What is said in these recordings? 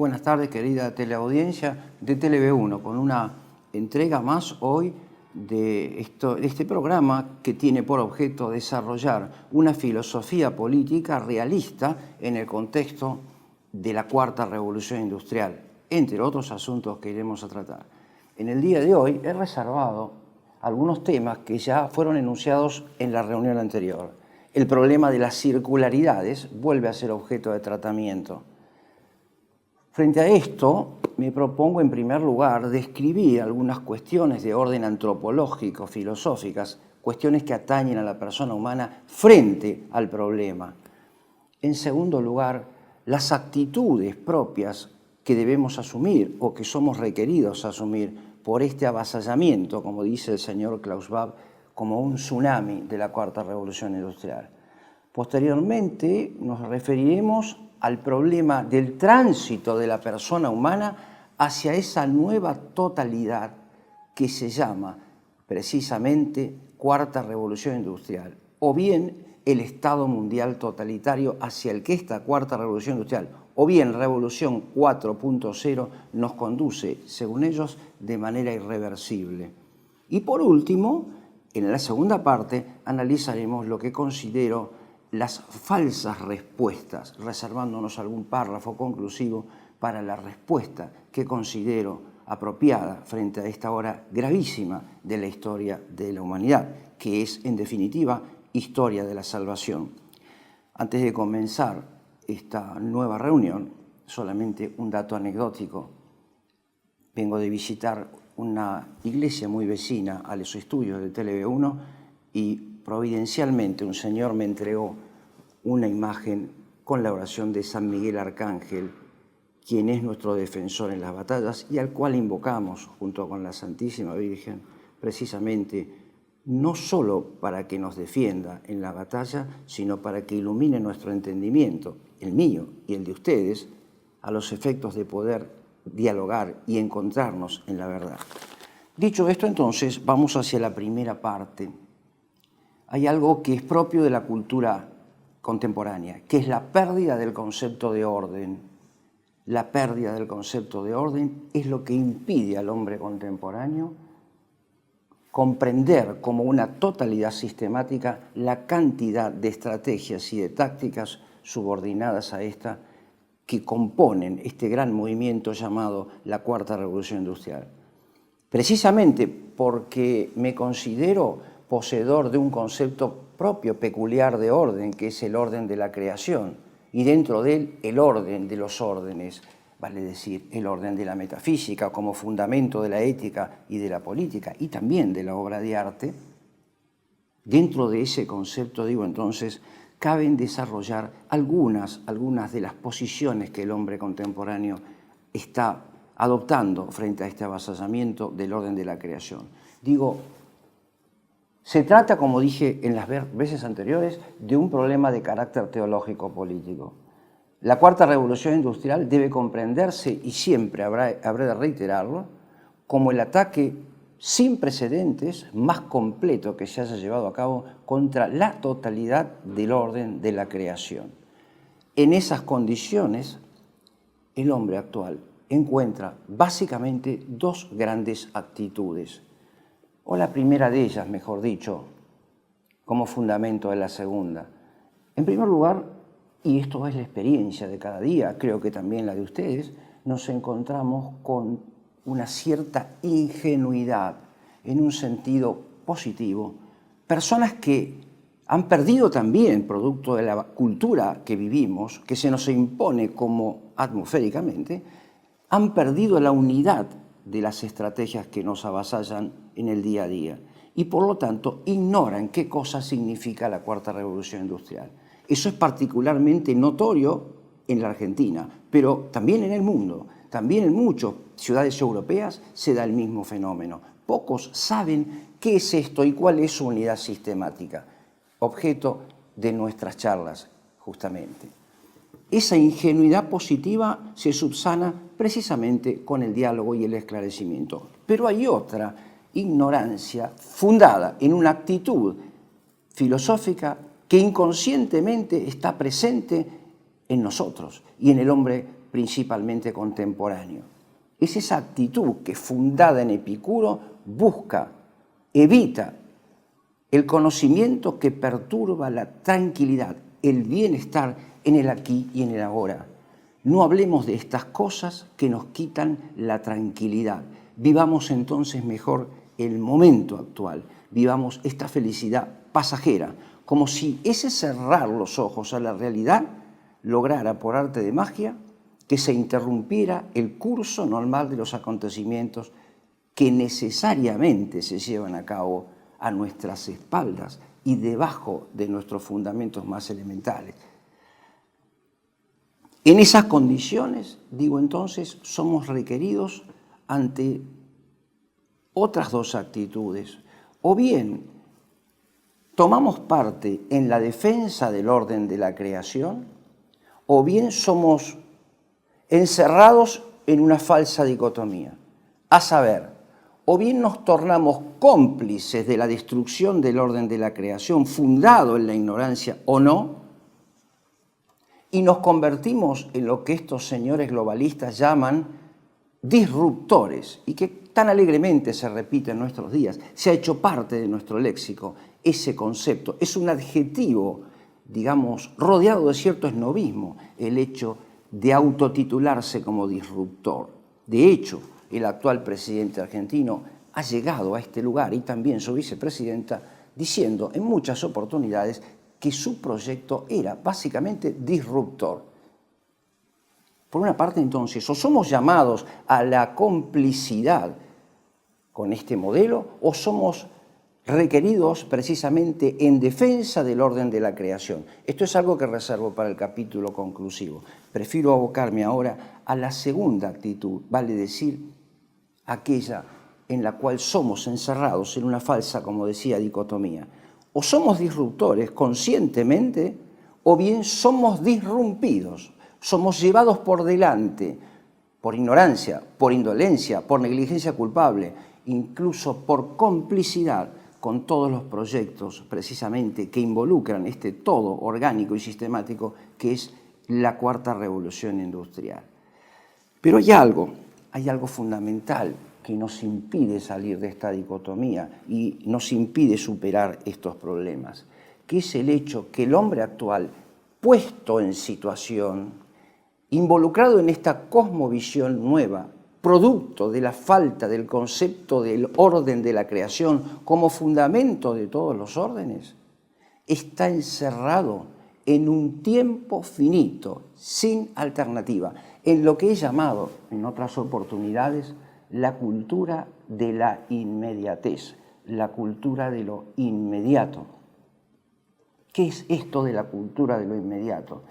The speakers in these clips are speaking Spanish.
buenas tardes, querida teleaudiencia de TV1, con una entrega más hoy de este programa que tiene por objeto desarrollar una filosofía política realista en el contexto de la Cuarta Revolución Industrial, entre otros asuntos que iremos a tratar. En el día de hoy he reservado algunos temas que ya fueron enunciados en la reunión anterior. El problema de las circularidades vuelve a ser objeto de tratamiento. Frente a esto, me propongo en primer lugar describir algunas cuestiones de orden antropológico, filosóficas, cuestiones que atañen a la persona humana frente al problema. En segundo lugar, las actitudes propias que debemos asumir o que somos requeridos asumir por este avasallamiento, como dice el señor Klaus Schwab, como un tsunami de la Cuarta Revolución Industrial. Posteriormente nos referiremos al problema del tránsito de la persona humana hacia esa nueva totalidad que se llama precisamente Cuarta Revolución Industrial, o bien el Estado mundial totalitario hacia el que esta Cuarta Revolución Industrial, o bien Revolución 4.0, nos conduce, según ellos, de manera irreversible. Y por último, en la segunda parte, analizaremos lo que considero las falsas respuestas, reservándonos algún párrafo conclusivo para la respuesta que considero apropiada frente a esta hora gravísima de la historia de la humanidad, que es, en definitiva, historia de la salvación. Antes de comenzar esta nueva reunión, solamente un dato anecdótico. Vengo de visitar una iglesia muy vecina a los estudios de TV1 y providencialmente un señor me entregó una imagen con la oración de San Miguel Arcángel, quien es nuestro defensor en las batallas y al cual invocamos junto con la Santísima Virgen, precisamente no solo para que nos defienda en la batalla, sino para que ilumine nuestro entendimiento, el mío y el de ustedes, a los efectos de poder dialogar y encontrarnos en la verdad. Dicho esto, entonces, vamos hacia la primera parte. Hay algo que es propio de la cultura contemporánea, que es la pérdida del concepto de orden. La pérdida del concepto de orden es lo que impide al hombre contemporáneo comprender como una totalidad sistemática la cantidad de estrategias y de tácticas subordinadas a esta que componen este gran movimiento llamado la Cuarta Revolución Industrial. Precisamente porque me considero poseedor de un concepto propio, peculiar de orden, que es el orden de la creación, y dentro de él el orden de los órdenes, vale decir, el orden de la metafísica como fundamento de la ética y de la política, y también de la obra de arte. Dentro de ese concepto, digo entonces, caben desarrollar algunas de las posiciones que el hombre contemporáneo está adoptando frente a este avasallamiento del orden de la creación. Digo, se trata, como dije en las veces anteriores, de un problema de carácter teológico-político. La Cuarta Revolución Industrial debe comprenderse, y siempre habrá de reiterarlo, como el ataque sin precedentes más completo que se haya llevado a cabo contra la totalidad del orden de la creación. En esas condiciones, el hombre actual encuentra básicamente dos grandes actitudes, o la primera de ellas, mejor dicho, como fundamento de la segunda. En primer lugar, y esto es la experiencia de cada día, creo que también la de ustedes, nos encontramos con una cierta ingenuidad, en un sentido positivo, personas que han perdido también, producto de la cultura que vivimos, que se nos impone como atmosféricamente, han perdido la unidad de las estrategias que nos avasallan en el día a día y por lo tanto ignoran qué cosa significa la Cuarta Revolución Industrial. Eso es particularmente notorio en la Argentina, pero también en el mundo, también en muchas ciudades europeas se da el mismo fenómeno. Pocos saben qué es esto y cuál es su unidad sistemática, objeto de nuestras charlas justamente. Esa ingenuidad positiva se subsana precisamente con el diálogo y el esclarecimiento. Pero hay otra ignorancia fundada en una actitud filosófica que inconscientemente está presente en nosotros y en el hombre principalmente contemporáneo. Es esa actitud que, fundada en Epicuro, busca, evita el conocimiento que perturba la tranquilidad, el bienestar en el aquí y en el ahora. No hablemos de estas cosas que nos quitan la tranquilidad. Vivamos entonces mejor el momento actual. Vivamos esta felicidad pasajera, como si ese cerrar los ojos a la realidad lograra, por arte de magia, que se interrumpiera el curso normal de los acontecimientos que necesariamente se llevan a cabo a nuestras espaldas y debajo de nuestros fundamentos más elementales. En esas condiciones, digo entonces, somos requeridos ante otras dos actitudes. O bien tomamos parte en la defensa del orden de la creación, o bien somos encerrados en una falsa dicotomía. A saber, o bien nos tornamos cómplices de la destrucción del orden de la creación, fundado en la ignorancia, o no, y nos convertimos en lo que estos señores globalistas llaman disruptores, y que tan alegremente se repite en nuestros días, se ha hecho parte de nuestro léxico. Ese concepto es un adjetivo, digamos, rodeado de cierto esnovismo, el hecho de autotitularse como disruptor. De hecho, el actual presidente argentino ha llegado a este lugar, y también su vicepresidenta, diciendo en muchas oportunidades que su proyecto era básicamente disruptor. Por una parte, entonces, o somos llamados a la complicidad con este modelo, o somos requeridos precisamente en defensa del orden de la creación. Esto es algo que reservo para el capítulo conclusivo. Prefiero abocarme ahora a la segunda actitud, vale decir, aquella en la cual somos encerrados en una falsa, como decía, dicotomía. O somos disruptores conscientemente, o bien somos disrumpidos, somos llevados por delante, por ignorancia, por indolencia, por negligencia culpable, incluso por complicidad con todos los proyectos precisamente que involucran este todo orgánico y sistemático que es la cuarta revolución industrial. Pero hay algo fundamental que nos impide salir de esta dicotomía y nos impide superar estos problemas, que es el hecho que el hombre actual, puesto en situación, involucrado en esta cosmovisión nueva, producto de la falta del concepto del orden de la creación como fundamento de todos los órdenes, está encerrado en un tiempo finito, sin alternativa, en lo que he llamado en otras oportunidades la cultura de la inmediatez, la cultura de lo inmediato. ¿Qué es esto de la cultura de lo inmediato?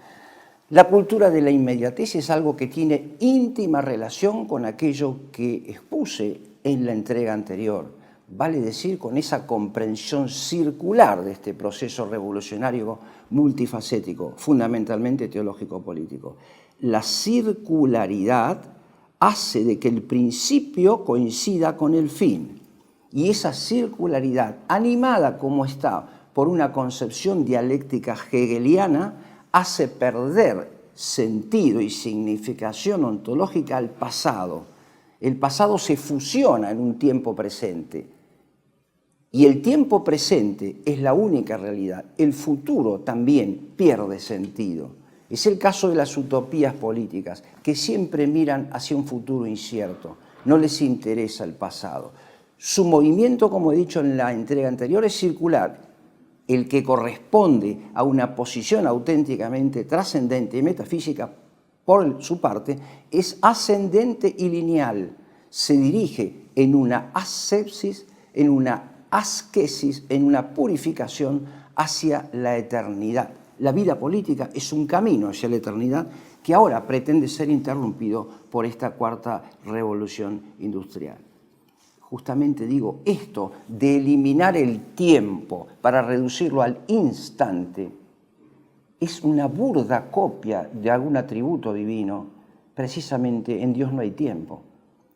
La cultura de la inmediatez es algo que tiene íntima relación con aquello que expuse en la entrega anterior, vale decir, con esa comprensión circular de este proceso revolucionario multifacético, fundamentalmente teológico-político. La circularidad hace de que el principio coincida con el fin, y esa circularidad, animada como está por una concepción dialéctica hegeliana, hace perder sentido y significación ontológica al pasado. El pasado se fusiona en un tiempo presente. Y el tiempo presente es la única realidad. El futuro también pierde sentido. Es el caso de las utopías políticas, que siempre miran hacia un futuro incierto. No les interesa el pasado. Su movimiento, como he dicho en la entrega anterior, es circular. El que corresponde a una posición auténticamente trascendente y metafísica, por su parte, es ascendente y lineal. Se dirige en una asepsis, en una asquesis, en una purificación hacia la eternidad. La vida política es un camino hacia la eternidad que ahora pretende ser interrumpido por esta cuarta revolución industrial. Justamente digo esto de eliminar el tiempo para reducirlo al instante es una burda copia de algún atributo divino. Precisamente en Dios no hay tiempo.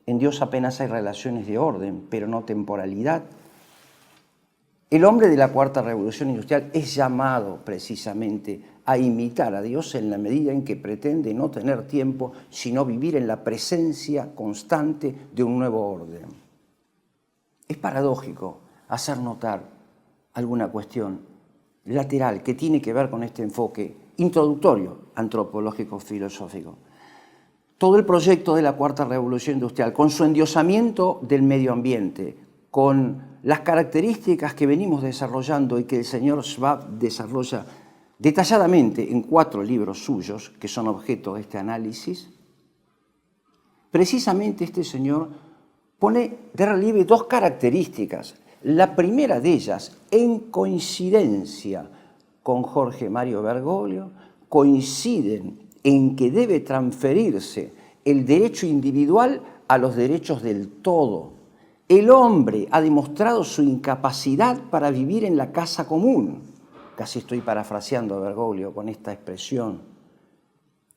En Dios apenas hay relaciones de orden, pero no temporalidad. El hombre de la Cuarta Revolución Industrial es llamado precisamente a imitar a Dios en la medida en que pretende no tener tiempo, sino vivir en la presencia constante de un nuevo orden. Es paradójico hacer notar alguna cuestión lateral que tiene que ver con este enfoque introductorio antropológico-filosófico. Todo el proyecto de la Cuarta Revolución Industrial, con su endiosamiento del medio ambiente, con las características que venimos desarrollando y que el señor Schwab desarrolla detalladamente en 4 libros suyos, que son objeto de este análisis, precisamente este señor pone de relieve 2 características. La primera de ellas, en coincidencia con Jorge Mario Bergoglio, coinciden en que debe transferirse el derecho individual a los derechos del todo. El hombre ha demostrado su incapacidad para vivir en la casa común. Casi estoy parafraseando a Bergoglio con esta expresión.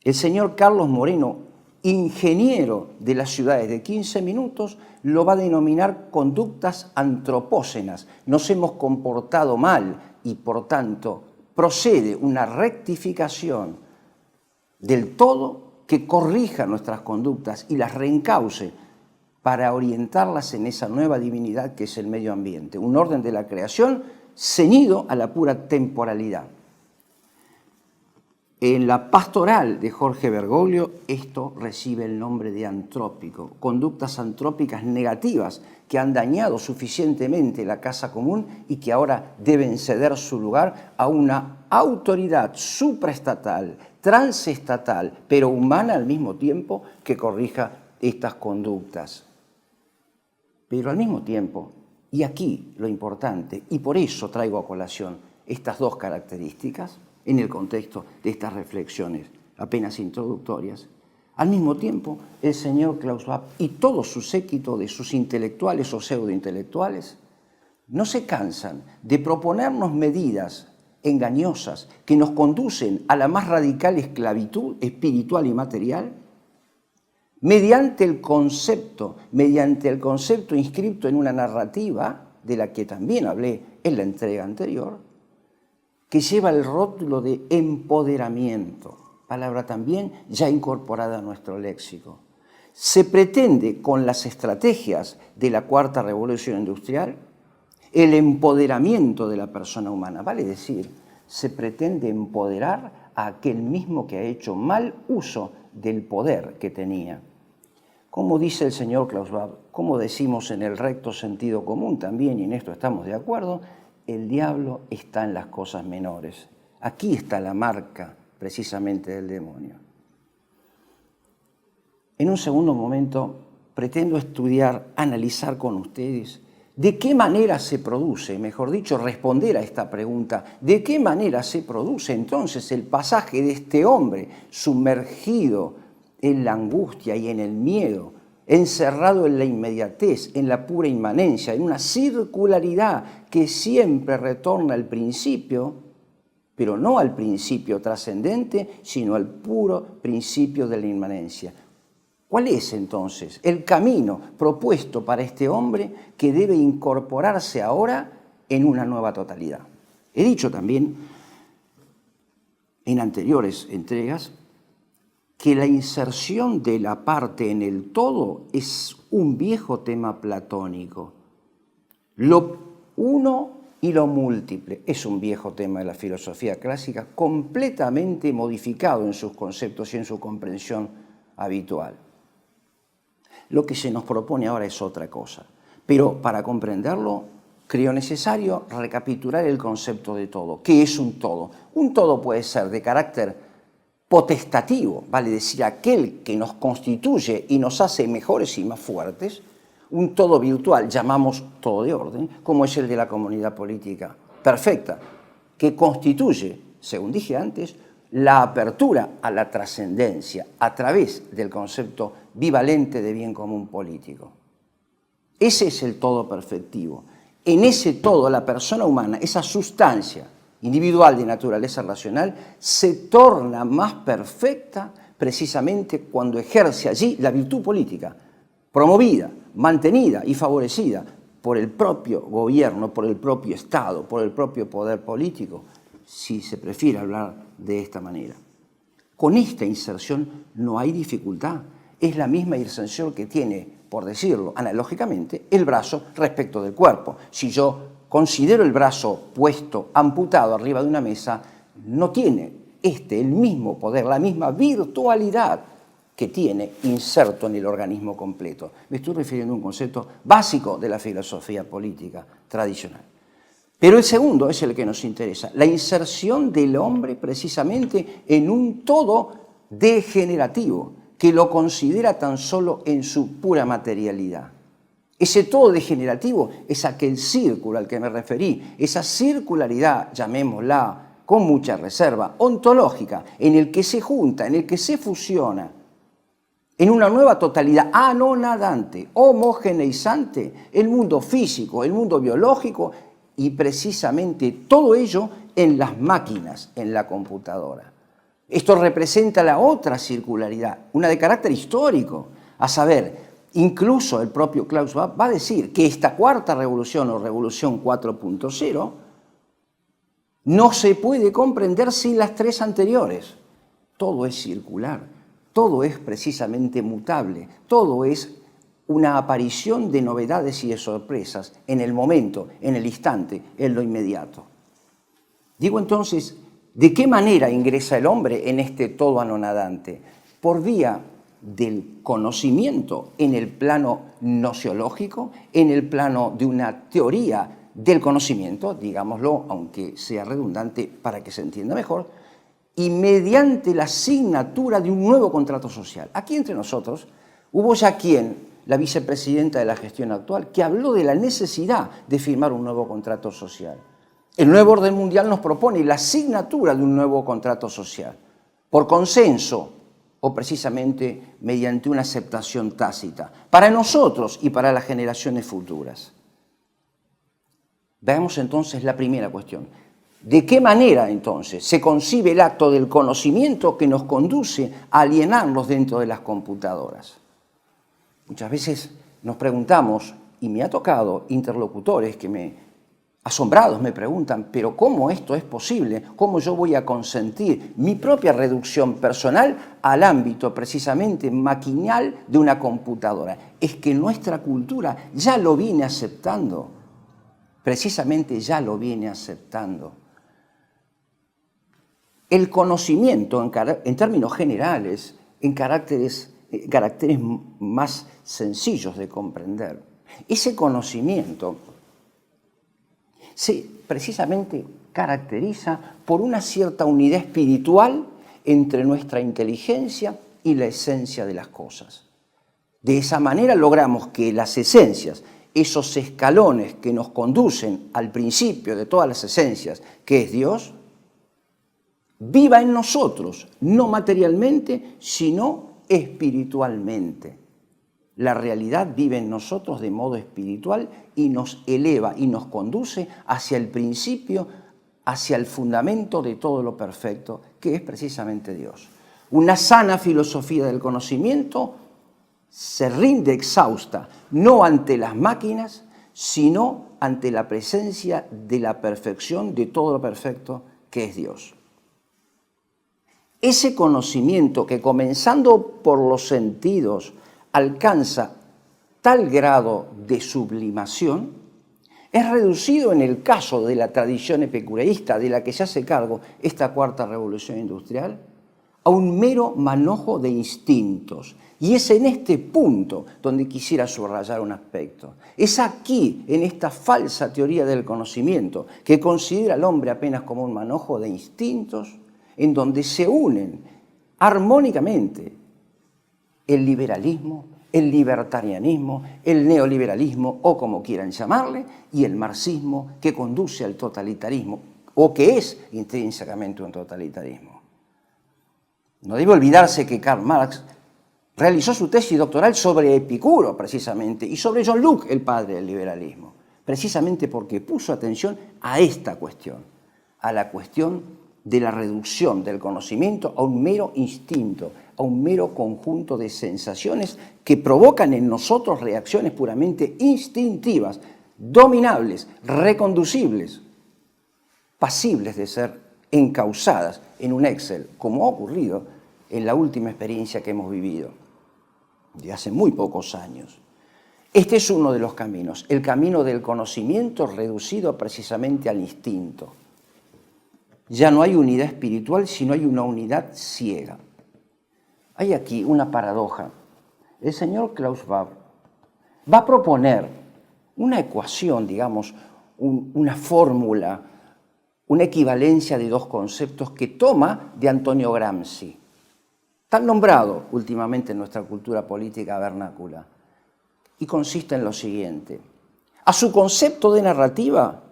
El señor Carlos Moreno, ingeniero de las ciudades de 15 minutos, lo va a denominar conductas antropógenas. Nos hemos comportado mal y, por tanto, procede una rectificación del todo que corrija nuestras conductas y las reencauce para orientarlas en esa nueva divinidad que es el medio ambiente, un orden de la creación ceñido a la pura temporalidad. En la pastoral de Jorge Bergoglio esto recibe el nombre de antrópico, conductas antrópicas negativas que han dañado suficientemente la casa común y que ahora deben ceder su lugar a una autoridad supraestatal, transestatal, pero humana al mismo tiempo, que corrija estas conductas. Pero al mismo tiempo, y aquí lo importante, y por eso traigo a colación estas 2 características, en el contexto de estas reflexiones apenas introductorias, al mismo tiempo el señor Klaus Schwab y todo su séquito de sus intelectuales o pseudointelectuales no se cansan de proponernos medidas engañosas que nos conducen a la más radical esclavitud espiritual y material, mediante el concepto inscripto en una narrativa de la que también hablé en la entrega anterior, que lleva el rótulo de empoderamiento, palabra también ya incorporada a nuestro léxico. Se pretende, con las estrategias de la Cuarta Revolución Industrial, el empoderamiento de la persona humana. Vale decir, se pretende empoderar a aquel mismo que ha hecho mal uso del poder que tenía. Como dice el señor Klaus Schwab, como decimos en el recto sentido común también, y en esto estamos de acuerdo, el diablo está en las cosas menores. Aquí está la marca precisamente del demonio. En un segundo momento pretendo estudiar, analizar con ustedes de qué manera se produce, mejor dicho, responder a esta pregunta, de qué manera se produce entonces el pasaje de este hombre sumergido en la angustia y en el miedo, encerrado en la inmediatez, en la pura inmanencia, en una circularidad que siempre retorna al principio, pero no al principio trascendente, sino al puro principio de la inmanencia. ¿Cuál es entonces el camino propuesto para este hombre que debe incorporarse ahora en una nueva totalidad? He dicho también en anteriores entregas que la inserción de la parte en el todo es un viejo tema platónico. Lo uno y lo múltiple es un viejo tema de la filosofía clásica, completamente modificado en sus conceptos y en su comprensión habitual. Lo que se nos propone ahora es otra cosa, pero para comprenderlo creo necesario recapitular el concepto de todo. ¿Qué es un todo? Un todo puede ser de carácter potestativo, vale decir, aquel que nos constituye y nos hace mejores y más fuertes, un todo virtual, llamamos todo de orden, como es el de la comunidad política perfecta, que constituye, según dije antes, la apertura a la trascendencia a través del concepto bivalente de bien común político. Ese es el todo perfectivo. En ese todo, la persona humana, esa sustancia individual de naturaleza racional, se torna más perfecta precisamente cuando ejerce allí la virtud política, promovida, mantenida y favorecida por el propio gobierno, por el propio Estado, por el propio poder político, si se prefiere hablar de esta manera. Con esta inserción no hay dificultad. Es la misma inserción que tiene, por decirlo analógicamente, el brazo respecto del cuerpo. Si yo considero el brazo puesto, amputado arriba de una mesa, no tiene el mismo poder, la misma virtualidad que tiene inserto en el organismo completo. Me estoy refiriendo a un concepto básico de la filosofía política tradicional. Pero el segundo es el que nos interesa, la inserción del hombre precisamente en un todo degenerativo, que lo considera tan solo en su pura materialidad. Ese todo degenerativo es aquel círculo al que me referí, esa circularidad, llamémosla con mucha reserva, ontológica, en el que se junta, en el que se fusiona, en una nueva totalidad anonadante, homogeneizante, el mundo físico, el mundo biológico y precisamente todo ello en las máquinas, en la computadora. Esto representa la otra circularidad, una de carácter histórico, a saber, incluso el propio Klaus Schwab va a decir que esta cuarta revolución o revolución 4.0 no se puede comprender sin las tres anteriores. Todo es circular, todo es precisamente mutable, todo es una aparición de novedades y de sorpresas en el momento, en el instante, en lo inmediato. Digo entonces, ¿de qué manera ingresa el hombre en este todo anonadante? Por vía del conocimiento en el plano nociológico, en el plano de una teoría del conocimiento, digámoslo, aunque sea redundante para que se entienda mejor, y mediante la asignatura de un nuevo contrato social. Aquí entre nosotros hubo ya la vicepresidenta de la gestión actual, que habló de la necesidad de firmar un nuevo contrato social. El nuevo orden mundial nos propone la asignatura de un nuevo contrato social, por consenso o precisamente mediante una aceptación tácita, para nosotros y para las generaciones futuras. Veamos entonces la primera cuestión. ¿De qué manera entonces se concibe el acto del conocimiento que nos conduce a alienarnos dentro de las computadoras? Muchas veces nos preguntamos, y me ha tocado interlocutores que asombrados me preguntan, pero ¿cómo esto es posible? ¿Cómo yo voy a consentir mi propia reducción personal al ámbito precisamente maquinal de una computadora? Es que nuestra cultura ya lo viene aceptando, precisamente ya lo viene aceptando. El conocimiento, en términos generales, en caracteres más sencillos de comprender, ese conocimiento se precisamente caracteriza por una cierta unidad espiritual entre nuestra inteligencia y la esencia de las cosas. De esa manera logramos que las esencias, esos escalones que nos conducen al principio de todas las esencias, que es Dios, viva en nosotros, no materialmente, sino espiritualmente. La realidad vive en nosotros de modo espiritual y nos eleva y nos conduce hacia el principio, hacia el fundamento de todo lo perfecto, que es precisamente Dios. Una sana filosofía del conocimiento se rinde exhausta, no ante las máquinas, sino ante la presencia de la perfección de todo lo perfecto que es Dios. Ese conocimiento que, comenzando por los sentidos, alcanza tal grado de sublimación, es reducido en el caso de la tradición epicureísta de la que se hace cargo esta cuarta revolución industrial, a un mero manojo de instintos. Y es en este punto donde quisiera subrayar un aspecto. Es aquí, en esta falsa teoría del conocimiento, que considera al hombre apenas como un manojo de instintos, en donde se unen armónicamente el liberalismo, el libertarianismo, el neoliberalismo, o como quieran llamarle, y el marxismo, que conduce al totalitarismo, o que es intrínsecamente un totalitarismo. No debe olvidarse que Karl Marx realizó su tesis doctoral sobre Epicuro, precisamente, y sobre John Locke, el padre del liberalismo, precisamente porque puso atención a esta cuestión, a la cuestión de la reducción del conocimiento a un mero instinto, a un mero conjunto de sensaciones que provocan en nosotros reacciones puramente instintivas, dominables, reconducibles, pasibles de ser encausadas en un Excel, como ha ocurrido en la última experiencia que hemos vivido, de hace muy pocos años. Este es uno de los caminos, el camino del conocimiento reducido precisamente al instinto. Ya no hay unidad espiritual, sino hay una unidad ciega. Hay aquí una paradoja. El señor Klaus Schwab va a proponer una ecuación, digamos, una fórmula, una equivalencia de dos conceptos que toma de Antonio Gramsci, tan nombrado últimamente en nuestra cultura política vernácula, y consiste en lo siguiente. A su concepto de narrativa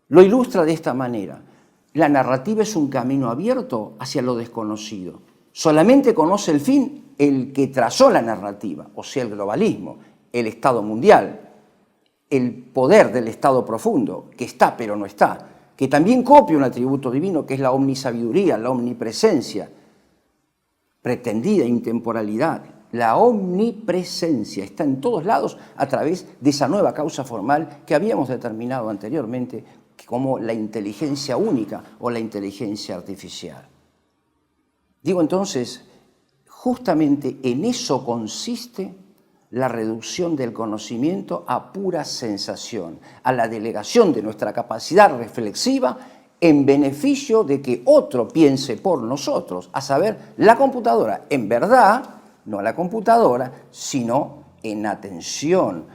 lo ilustra de esta manera. La narrativa es un camino abierto hacia lo desconocido. Solamente conoce el fin el que trazó la narrativa, o sea, el globalismo, el Estado mundial, el poder del Estado profundo, que está pero no está, que también copia un atributo divino que es la omnisabiduría, la omnipresencia, pretendida intemporalidad. La omnipresencia está en todos lados a través de esa nueva causa formal que habíamos determinado anteriormente como la inteligencia única o la inteligencia artificial. Digo entonces, justamente en eso consiste la reducción del conocimiento a pura sensación, a la delegación de nuestra capacidad reflexiva en beneficio de que otro piense por nosotros, a saber, la computadora. En verdad, no a la computadora, sino en atención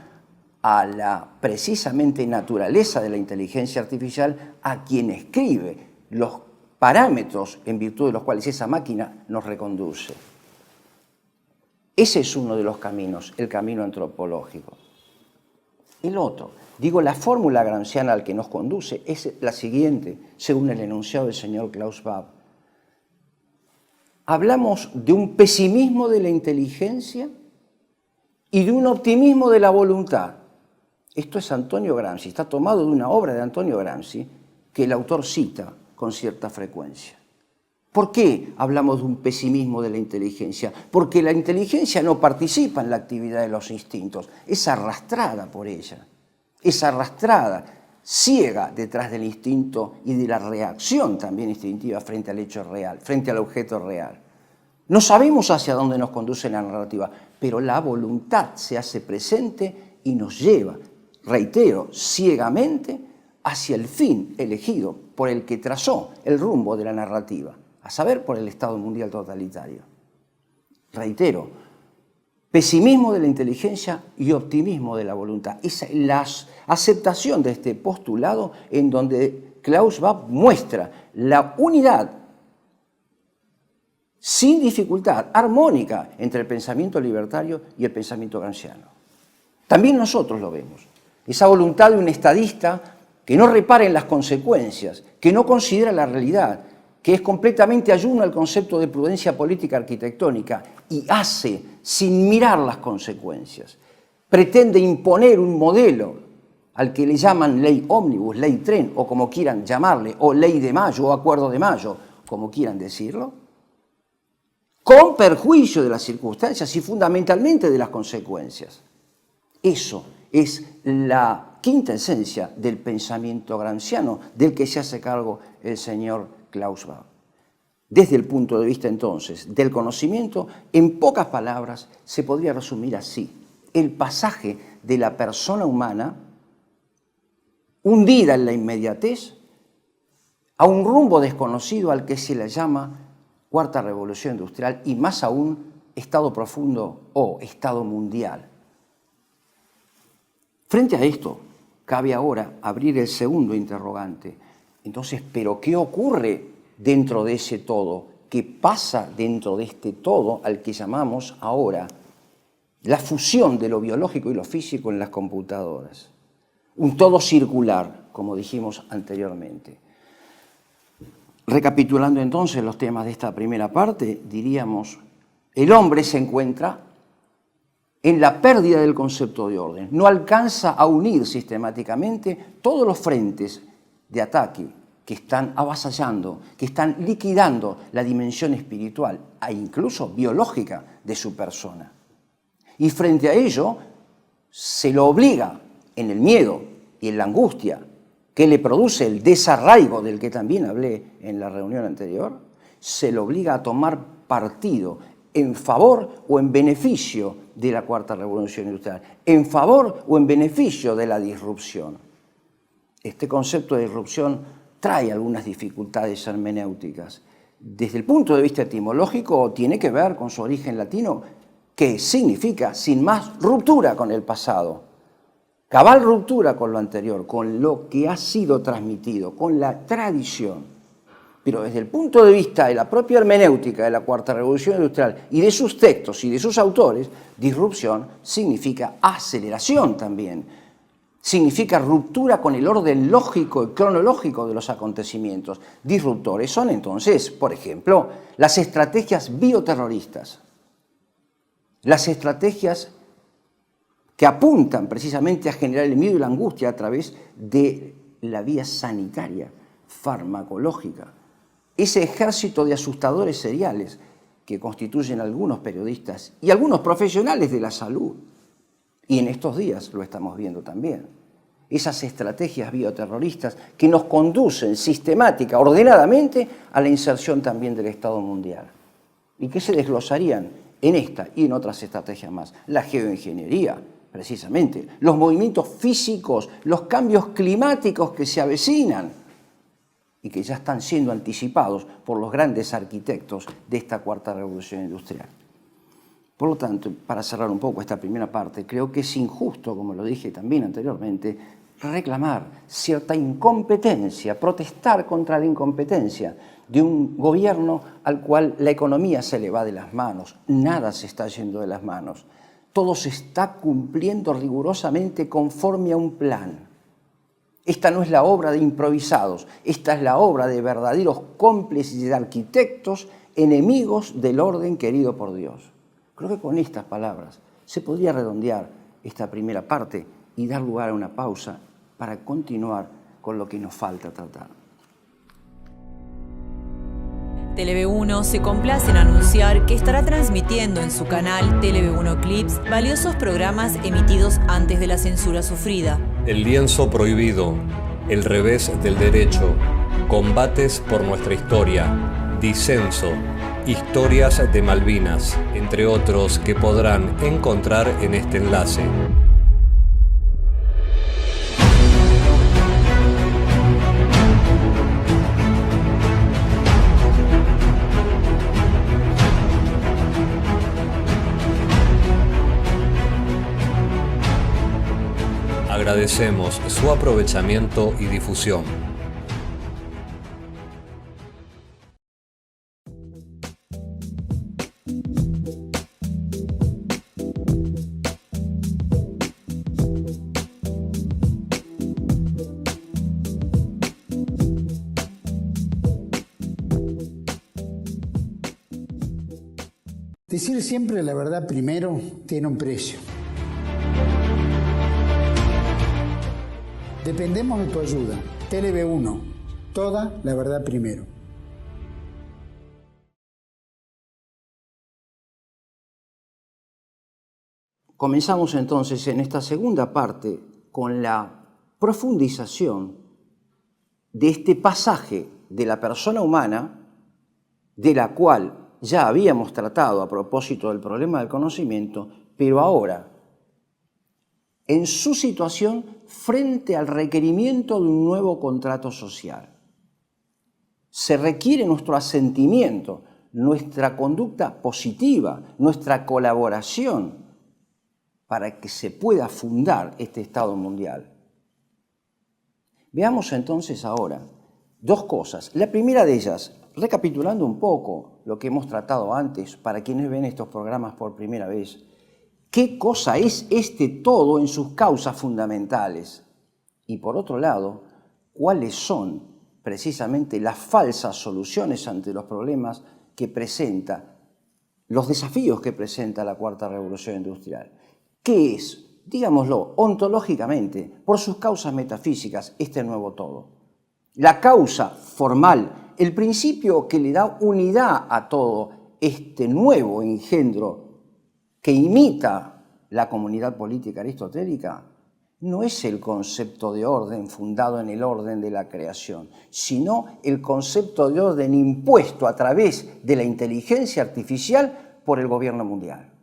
a la precisamente naturaleza de la inteligencia artificial, a quien escribe los parámetros en virtud de los cuales esa máquina nos reconduce. Ese es uno de los caminos, el camino antropológico. El otro, digo, la fórmula gramsciana al que nos conduce es la siguiente, según el enunciado del señor Klaus Schwab. Hablamos de un pesimismo de la inteligencia y de un optimismo de la voluntad. Esto es Antonio Gramsci, está tomado de una obra de Antonio Gramsci que el autor cita con cierta frecuencia. ¿Por qué hablamos de un pesimismo de la inteligencia? Porque la inteligencia no participa en la actividad de los instintos, es arrastrada por ella, es arrastrada, ciega detrás del instinto y de la reacción también instintiva frente al hecho real, frente al objeto real. No sabemos hacia dónde nos conduce la narrativa, pero la voluntad se hace presente y nos lleva, reitero, ciegamente hacia el fin elegido por el que trazó el rumbo de la narrativa, a saber, por el Estado mundial totalitario. Reitero, pesimismo de la inteligencia y optimismo de la voluntad. Es la aceptación de este postulado en donde Klaus Schwab muestra la unidad sin dificultad, armónica, entre el pensamiento libertario y el pensamiento gramsciano. También nosotros lo vemos. Esa voluntad de un estadista que no repara en las consecuencias, que no considera la realidad, que es completamente ayuno al concepto de prudencia política arquitectónica y hace sin mirar las consecuencias. Pretende imponer un modelo al que le llaman ley ómnibus, ley tren, o como quieran llamarle, o ley de Mayo, o acuerdo de Mayo, como quieran decirlo, con perjuicio de las circunstancias y fundamentalmente de las consecuencias. Eso es la quinta esencia del pensamiento gramsciano, del que se hace cargo el señor Klaus Schwab. Desde el punto de vista entonces del conocimiento, en pocas palabras se podría resumir así: el pasaje de la persona humana, hundida en la inmediatez, a un rumbo desconocido al que se le llama Cuarta Revolución Industrial y más aún Estado profundo o Estado mundial. Frente a esto, cabe ahora abrir el segundo interrogante. Entonces, ¿pero qué ocurre dentro de ese todo? ¿Qué pasa dentro de este todo al que llamamos ahora la fusión de lo biológico y lo físico en las computadoras? Un todo circular, como dijimos anteriormente. Recapitulando entonces los temas de esta primera parte, diríamos, el hombre se encuentra en la pérdida del concepto de orden. No alcanza a unir sistemáticamente todos los frentes de ataque que están avasallando, que están liquidando la dimensión espiritual e incluso biológica de su persona. Y frente a ello, se lo obliga en el miedo y en la angustia que le produce el desarraigo del que también hablé en la reunión anterior, se le obliga a tomar partido en favor o en beneficio de la cuarta revolución industrial, en favor o en beneficio de la disrupción. Este concepto de disrupción trae algunas dificultades hermenéuticas. Desde el punto de vista etimológico tiene que ver con su origen latino, que significa, sin más, ruptura con el pasado. Cabal ruptura con lo anterior, con lo que ha sido transmitido, con la tradición. Pero desde el punto de vista de la propia hermenéutica de la Cuarta Revolución Industrial y de sus textos y de sus autores, disrupción significa aceleración también. Significa ruptura con el orden lógico y cronológico de los acontecimientos. Disruptores son entonces, por ejemplo, las estrategias bioterroristas, las estrategias que apuntan precisamente a generar el miedo y la angustia a través de la vía sanitaria, farmacológica. Ese ejército de asustadores seriales que constituyen algunos periodistas y algunos profesionales de la salud. Y en estos días lo estamos viendo también. Esas estrategias bioterroristas que nos conducen sistemática, ordenadamente, a la inserción también del Estado mundial. Y que se desglosarían en esta y en otras estrategias más. La geoingeniería, precisamente, los movimientos físicos, los cambios climáticos que se avecinan y que ya están siendo anticipados por los grandes arquitectos de esta cuarta revolución industrial. Por lo tanto, para cerrar un poco esta primera parte, creo que es injusto, como lo dije también anteriormente, reclamar cierta incompetencia, protestar contra la incompetencia de un gobierno al cual la economía se le va de las manos. Nada se está yendo de las manos. Todo se está cumpliendo rigurosamente conforme a un plan. Esta no es la obra de improvisados, esta es la obra de verdaderos cómplices y de arquitectos enemigos del orden querido por Dios. Creo que con estas palabras se podría redondear esta primera parte y dar lugar a una pausa para continuar con lo que nos falta tratar. TeleV1 se complace en anunciar que estará transmitiendo en su canal TeleV1 Clips valiosos programas emitidos antes de la censura sufrida. El lienzo prohibido, El revés del derecho, Combates por nuestra historia, Disenso, Historias de Malvinas, entre otros que podrán encontrar en este enlace. Agradecemos su aprovechamiento y difusión. Decir siempre la verdad primero tiene un precio. Dependemos de tu ayuda. TeleV1, toda la verdad primero. Comenzamos entonces en esta segunda parte con la profundización de este pasaje de la persona humana, de la cual ya habíamos tratado a propósito del problema del conocimiento, pero ahora, en su situación frente al requerimiento de un nuevo contrato social. Se requiere nuestro asentimiento, nuestra conducta positiva, nuestra colaboración para que se pueda fundar este Estado mundial. Veamos entonces ahora dos cosas. La primera de ellas, recapitulando un poco lo que hemos tratado antes, para quienes ven estos programas por primera vez, ¿qué cosa es este todo en sus causas fundamentales? Y por otro lado, ¿cuáles son precisamente las falsas soluciones ante los problemas que presenta, los desafíos que presenta la Cuarta Revolución Industrial? ¿Qué es, digámoslo, ontológicamente, por sus causas metafísicas, este nuevo todo? La causa formal, el principio que le da unidad a todo este nuevo engendro que imita la comunidad política aristotélica, no es el concepto de orden fundado en el orden de la creación, sino el concepto de orden impuesto a través de la inteligencia artificial por el gobierno mundial.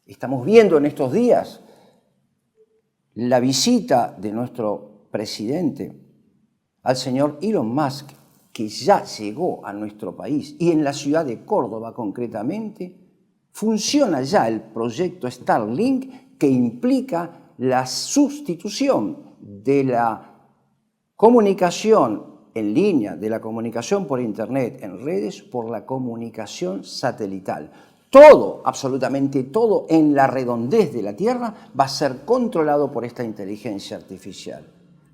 Estamos viendo en estos días la visita de nuestro presidente al señor Elon Musk, que ya llegó a nuestro país, y en la ciudad de Córdoba concretamente, funciona ya el proyecto Starlink, que implica la sustitución de la comunicación en línea, de la comunicación por Internet en redes, por la comunicación satelital. Todo, absolutamente todo, en la redondez de la Tierra va a ser controlado por esta inteligencia artificial.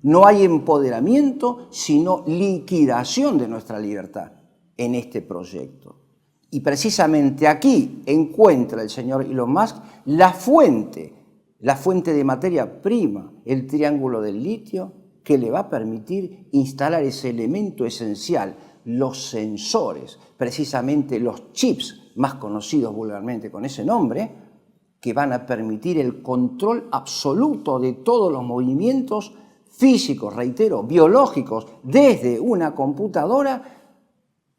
No hay empoderamiento, sino liquidación de nuestra libertad en este proyecto. Y precisamente aquí encuentra el señor Elon Musk la fuente de materia prima, el triángulo del litio, que le va a permitir instalar ese elemento esencial, los sensores, precisamente los chips más conocidos vulgarmente con ese nombre, que van a permitir el control absoluto de todos los movimientos físicos, reitero, biológicos, desde una computadora,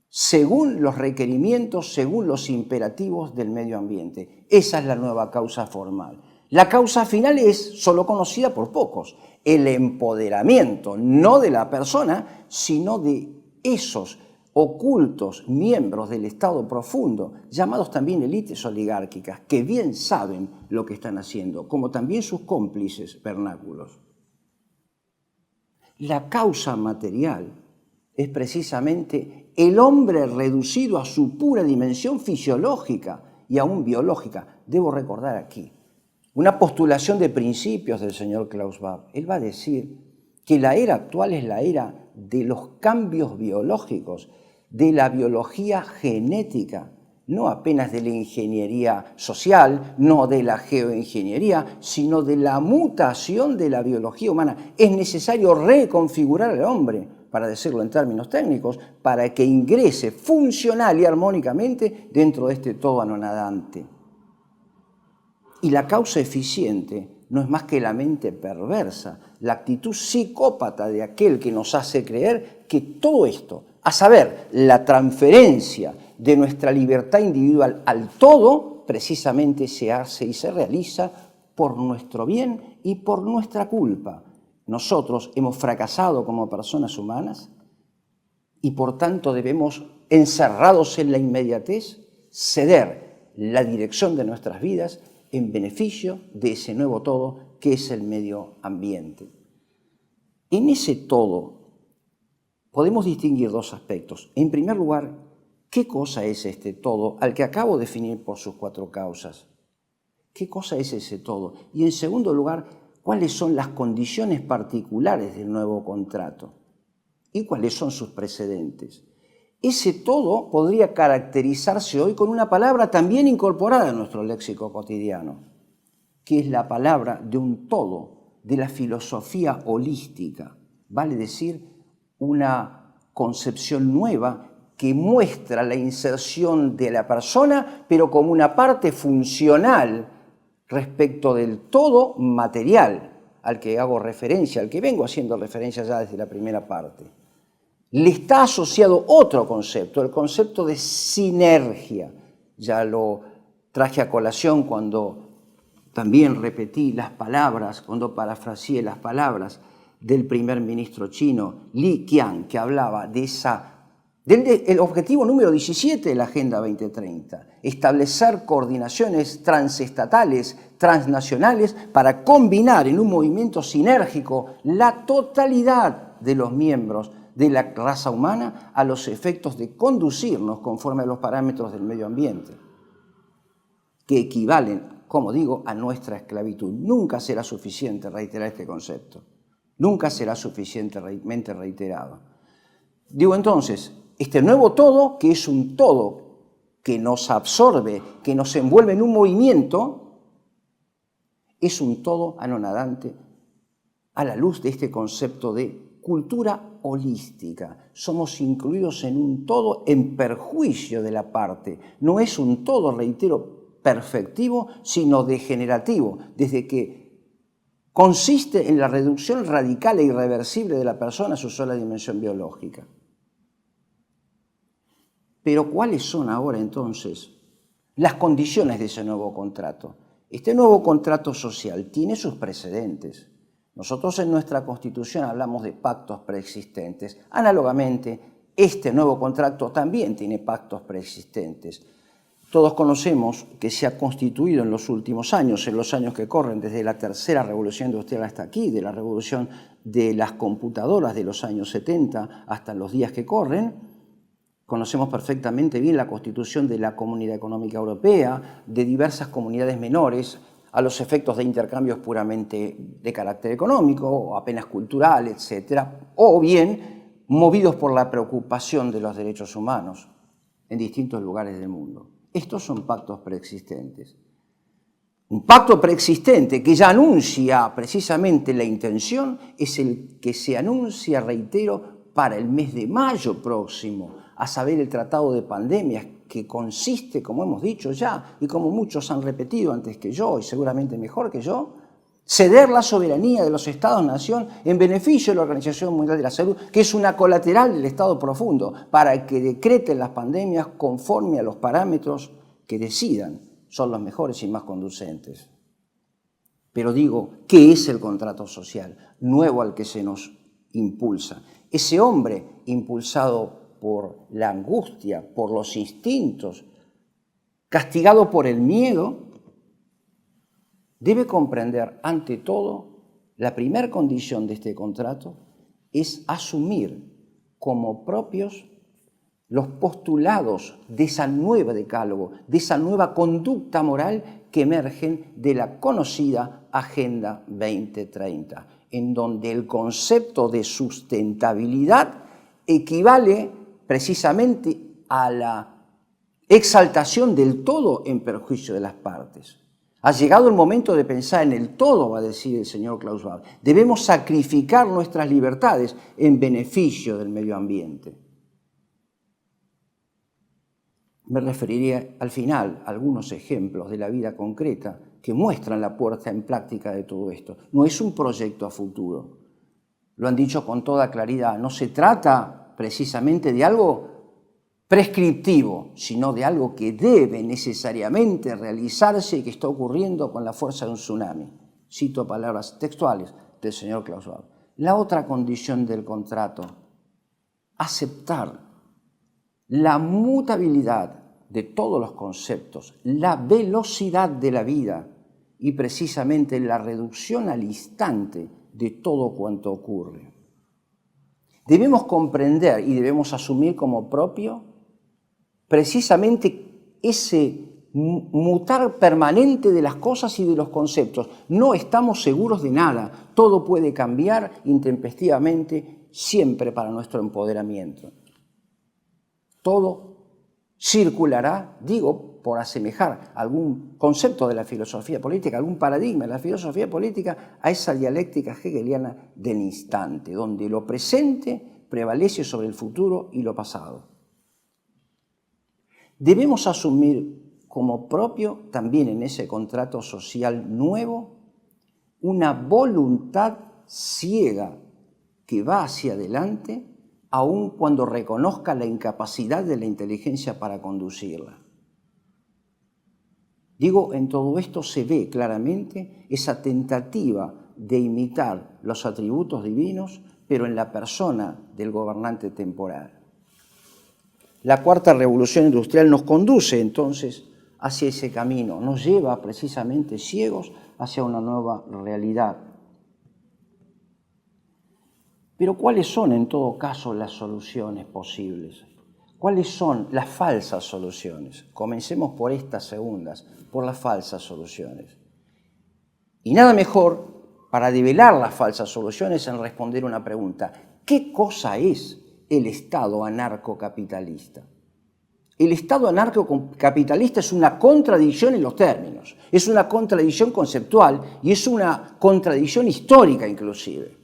según los requerimientos, según los imperativos del medio ambiente. Esa es la nueva causa formal. La causa final es solo conocida por pocos, el empoderamiento, no de la persona, sino de esos ocultos miembros del Estado profundo, llamados también élites oligárquicas, que bien saben lo que están haciendo, como también sus cómplices vernáculos. La causa material es precisamente el hombre reducido a su pura dimensión fisiológica y aún biológica. Debo recordar aquí una postulación de principios del señor Klaus Schwab. Él va a decir que la era actual es la era de los cambios biológicos, de la biología genética, no apenas de la ingeniería social, no de la geoingeniería, sino de la mutación de la biología humana. Es necesario reconfigurar al hombre, para decirlo en términos técnicos, para que ingrese funcional y armónicamente dentro de este todo anonadante. Y la causa eficiente no es más que la mente perversa, la actitud psicópata de aquel que nos hace creer que todo esto, a saber, la transferencia de nuestra libertad individual al todo, precisamente se hace y se realiza por nuestro bien y por nuestra culpa. Nosotros hemos fracasado como personas humanas y por tanto debemos, encerrados en la inmediatez, ceder la dirección de nuestras vidas en beneficio de ese nuevo todo que es el medio ambiente. En ese todo podemos distinguir dos aspectos. En primer lugar, ¿qué cosa es este todo al que acabo de definir por sus cuatro causas? ¿Qué cosa es ese todo? Y en segundo lugar, ¿cuáles son las condiciones particulares del nuevo contrato? ¿Y cuáles son sus precedentes? Ese todo podría caracterizarse hoy con una palabra también incorporada en nuestro léxico cotidiano, que es la palabra de un todo, de la filosofía holística, vale decir, una concepción nueva que muestra la inserción de la persona, pero como una parte funcional respecto del todo material al que hago referencia, al que vengo haciendo referencia ya desde la primera parte. Le está asociado otro concepto, el concepto de sinergia. Ya lo traje a colación cuando también repetí las palabras, cuando parafraseé las palabras del primer ministro chino, Li Qiang, que hablaba de del objetivo número 17 de la Agenda 2030, establecer coordinaciones transestatales, transnacionales, para combinar en un movimiento sinérgico la totalidad de los miembros de la raza humana a los efectos de conducirnos conforme a los parámetros del medio ambiente, que equivalen, como digo, a nuestra esclavitud. Nunca será suficiente reiterar este concepto. Nunca será suficientemente reiterado. Digo entonces, este nuevo todo, que es un todo que nos absorbe, que nos envuelve en un movimiento, es un todo anonadante a la luz de este concepto de cultura holística. Somos incluidos en un todo en perjuicio de la parte. No es un todo, reitero, perfectivo, sino degenerativo, desde que consiste en la reducción radical e irreversible de la persona a su sola dimensión biológica. Pero ¿cuáles son ahora entonces las condiciones de ese nuevo contrato? Este nuevo contrato social tiene sus precedentes. Nosotros en nuestra Constitución hablamos de pactos preexistentes. Análogamente, este nuevo contrato también tiene pactos preexistentes. Todos conocemos que se ha constituido en los últimos años, en los años que corren, desde la tercera revolución industrial hasta aquí, de la revolución de las computadoras de los años 70 hasta los días que corren. Conocemos perfectamente bien la constitución de la Comunidad Económica Europea, de diversas comunidades menores, a los efectos de intercambios puramente de carácter económico, o apenas cultural, etc., o bien movidos por la preocupación de los derechos humanos en distintos lugares del mundo. Estos son pactos preexistentes. Un pacto preexistente que ya anuncia precisamente la intención es el que se anuncia, reitero, para el mes de mayo próximo, a saber, el Tratado de Pandemias, que consiste, como hemos dicho ya, y como muchos han repetido antes que yo, y seguramente mejor que yo, ceder la soberanía de los Estados-nación en beneficio de la Organización Mundial de la Salud, que es una colateral del Estado profundo, para que decreten las pandemias conforme a los parámetros que decidan son los mejores y más conducentes. Pero digo, ¿qué es el contrato social nuevo al que se nos impulsa? Ese hombre impulsado por la angustia, por los instintos, castigado por el miedo, debe comprender, ante todo, la primera condición de este contrato es asumir como propios los postulados de esa nueva decálogo, de esa nueva conducta moral que emergen de la conocida Agenda 2030, en donde el concepto de sustentabilidad equivale precisamente a la exaltación del todo en perjuicio de las partes. Ha llegado el momento de pensar en el todo, va a decir el señor Klaus Schwab. Debemos sacrificar nuestras libertades en beneficio del medio ambiente. Me referiré al final a algunos ejemplos de la vida concreta que muestran la puesta en práctica de todo esto. No es un proyecto a futuro. Lo han dicho con toda claridad. No se trata precisamente de algo prescriptivo, sino de algo que debe necesariamente realizarse y que está ocurriendo con la fuerza de un tsunami. Cito palabras textuales del señor Klaus Schwab. La otra condición del contrato, aceptar la mutabilidad de todos los conceptos, la velocidad de la vida y precisamente la reducción al instante de todo cuanto ocurre. Debemos comprender y debemos asumir como propio precisamente ese mutar permanente de las cosas y de los conceptos. No estamos seguros de nada, todo puede cambiar intempestivamente siempre para nuestro empoderamiento. Todo circulará, digo, por asemejar algún concepto de la filosofía política, algún paradigma de la filosofía política a esa dialéctica hegeliana del instante, donde lo presente prevalece sobre el futuro y lo pasado. Debemos asumir como propio, también en ese contrato social nuevo, una voluntad ciega que va hacia adelante, aun cuando reconozca la incapacidad de la inteligencia para conducirla. Digo, en todo esto se ve claramente esa tentativa de imitar los atributos divinos, pero en la persona del gobernante temporal. La cuarta revolución industrial nos conduce entonces hacia ese camino, nos lleva precisamente ciegos hacia una nueva realidad. Pero ¿cuáles son en todo caso las soluciones posibles? ¿Cuáles son las falsas soluciones? Comencemos por estas segundas, por las falsas soluciones. Y nada mejor para develar las falsas soluciones en responder una pregunta. ¿Qué cosa es el Estado anarcocapitalista? El Estado anarcocapitalista es una contradicción en los términos, es una contradicción conceptual y es una contradicción histórica inclusive.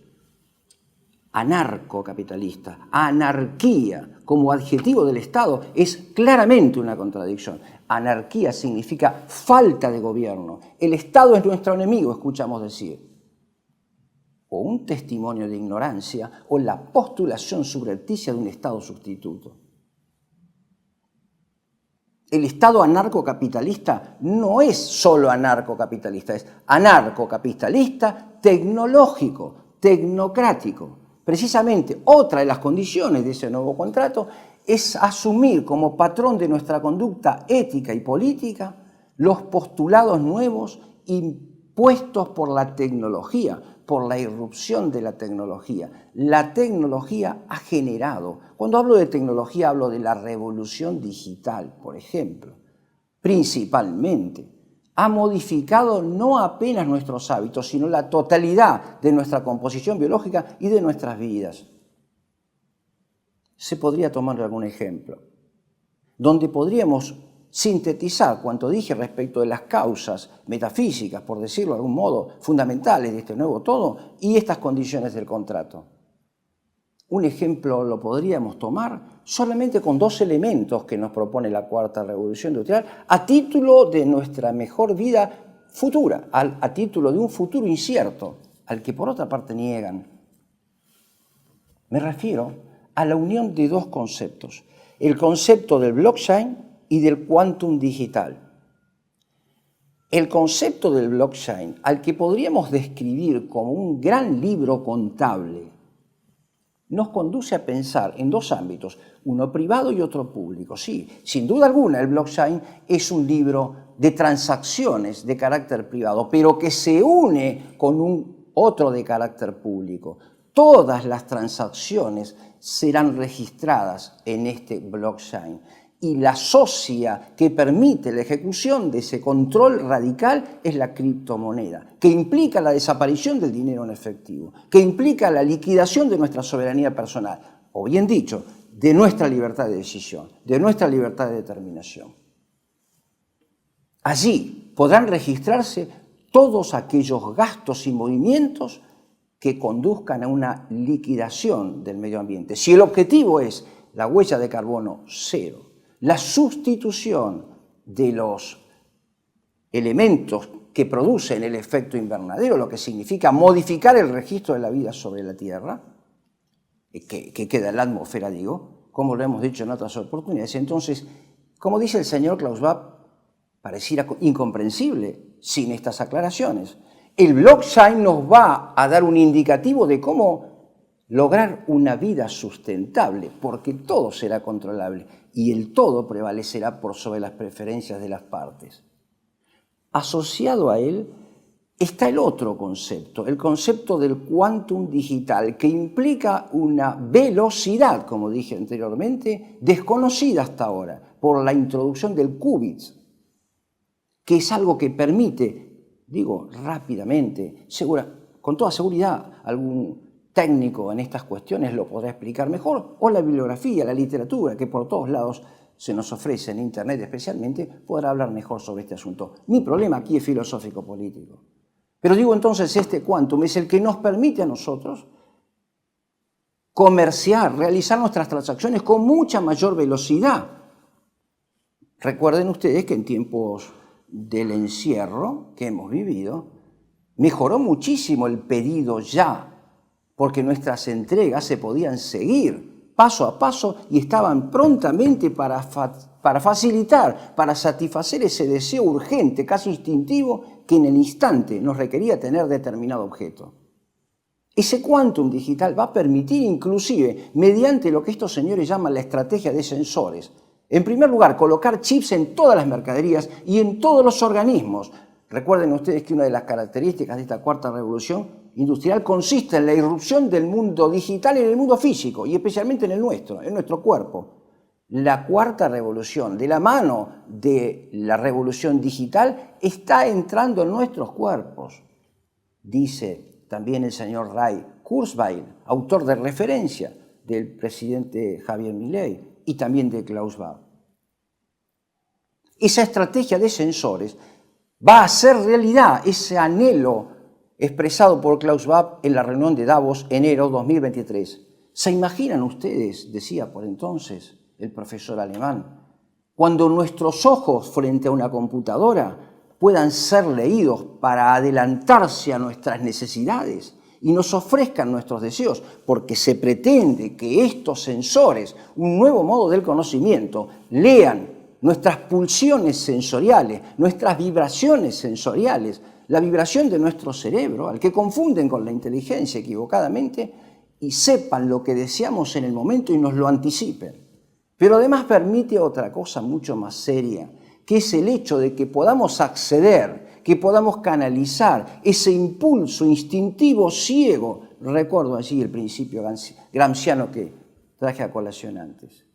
Anarcocapitalista, anarquía como adjetivo del Estado es claramente una contradicción. Anarquía significa falta de gobierno. El Estado es nuestro enemigo, escuchamos decir. o un testimonio de ignorancia o la postulación subrepticia de un Estado sustituto. El Estado anarcocapitalista no es solo anarcocapitalista, es anarcocapitalista tecnológico, tecnocrático. Precisamente otra de las condiciones de ese nuevo contrato es asumir como patrón de nuestra conducta ética y política los postulados nuevos impuestos por la tecnología, por la irrupción de la tecnología. La tecnología ha generado, cuando hablo de tecnología hablo de la revolución digital, por ejemplo, principalmente. Ha modificado no apenas nuestros hábitos, sino la totalidad de nuestra composición biológica y de nuestras vidas. Se podría tomar algún ejemplo, donde podríamos sintetizar cuanto dije respecto de las causas metafísicas, por decirlo de algún modo, fundamentales de este nuevo todo y estas condiciones del contrato. Un ejemplo lo podríamos tomar solamente con dos elementos que nos propone la Cuarta Revolución Industrial a título de nuestra mejor vida futura, a título de un futuro incierto, al que por otra parte niegan. Me refiero a la unión de dos conceptos, el concepto del blockchain y del quantum digital. El concepto del blockchain, al que podríamos describir como un gran libro contable, nos conduce a pensar en dos ámbitos, uno privado y otro público. Sí, sin duda alguna el blockchain es un libro de transacciones de carácter privado, pero que se une con un otro de carácter público. Todas las transacciones serán registradas en este blockchain. Y la socia que permite la ejecución de ese control radical es la criptomoneda, que implica la desaparición del dinero en efectivo, que implica la liquidación de nuestra soberanía personal, o bien dicho, de nuestra libertad de decisión, de nuestra libertad de determinación. Allí podrán registrarse todos aquellos gastos y movimientos que conduzcan a una liquidación del medio ambiente. Si el objetivo es la huella de carbono cero, la sustitución de los elementos que producen el efecto invernadero, lo que significa modificar el registro de la vida sobre la Tierra, que queda en la atmósfera, digo, como lo hemos dicho en otras oportunidades. Entonces, como dice el señor Klaus Schwab, pareciera incomprensible sin estas aclaraciones. El blockchain nos va a dar un indicativo de cómo lograr una vida sustentable, porque todo será controlable y el todo prevalecerá por sobre las preferencias de las partes. Asociado a él está el otro concepto, el concepto del quantum digital, que implica una velocidad, como dije anteriormente, desconocida hasta ahora, por la introducción del qubit, que es algo que permite, digo rápidamente, con toda seguridad, algún técnico en estas cuestiones lo podrá explicar mejor, o la bibliografía, la literatura, que por todos lados se nos ofrece en Internet especialmente, podrá hablar mejor sobre este asunto. Mi problema aquí es filosófico-político. Pero digo entonces, este quantum es el que nos permite a nosotros comerciar, realizar nuestras transacciones con mucha mayor velocidad. Recuerden ustedes que en tiempos del encierro que hemos vivido, mejoró muchísimo el pedido ya, porque nuestras entregas se podían seguir paso a paso y estaban prontamente para facilitar, para satisfacer ese deseo urgente, casi instintivo, que en el instante nos requería tener determinado objeto. Ese quantum digital va a permitir inclusive, mediante lo que estos señores llaman la estrategia de sensores, en primer lugar, colocar chips en todas las mercaderías y en todos los organismos. Recuerden ustedes que una de las características de esta cuarta revolución industrial consiste en la irrupción del mundo digital en el mundo físico y especialmente en el nuestro, en nuestro cuerpo. La cuarta revolución, de la mano de la revolución digital, está entrando en nuestros cuerpos. Dice también el señor Ray Kurzweil, autor de referencia del presidente Javier Milei y también de Klaus Schwab. Esa estrategia de sensores va a hacer realidad ese anhelo expresado por Klaus Schwab en la reunión de Davos, enero 2023. ¿Se imaginan ustedes, decía por entonces el profesor alemán, cuando nuestros ojos frente a una computadora puedan ser leídos para adelantarse a nuestras necesidades y nos ofrezcan nuestros deseos, porque se pretende que estos sensores, un nuevo modo del conocimiento, lean nuestras pulsiones sensoriales, nuestras vibraciones sensoriales, la vibración de nuestro cerebro, al que confunden con la inteligencia equivocadamente, y sepan lo que deseamos en el momento y nos lo anticipen. Pero además permite otra cosa mucho más seria, que es el hecho de que podamos acceder, que podamos canalizar ese impulso instintivo ciego. Recuerdo allí el principio gramsciano que traje a colación antes.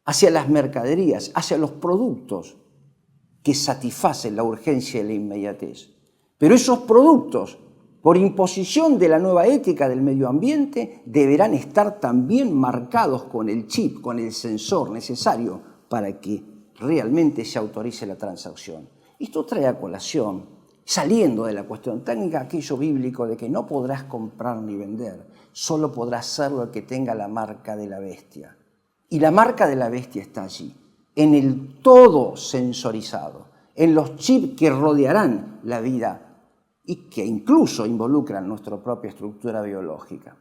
Hacia las mercaderías, hacia los productos que satisfacen la urgencia y la inmediatez. Pero esos productos, por imposición de la nueva ética del medio ambiente, deberán estar también marcados con el chip, con el sensor necesario para que realmente se autorice la transacción. Esto trae a colación, saliendo de la cuestión técnica, aquello bíblico de que no podrás comprar ni vender, solo podrás hacerlo el que tenga la marca de la bestia. Y la marca de la bestia está allí, en el todo sensorizado, en los chips que rodearán la vida y que incluso involucran nuestra propia estructura biológica.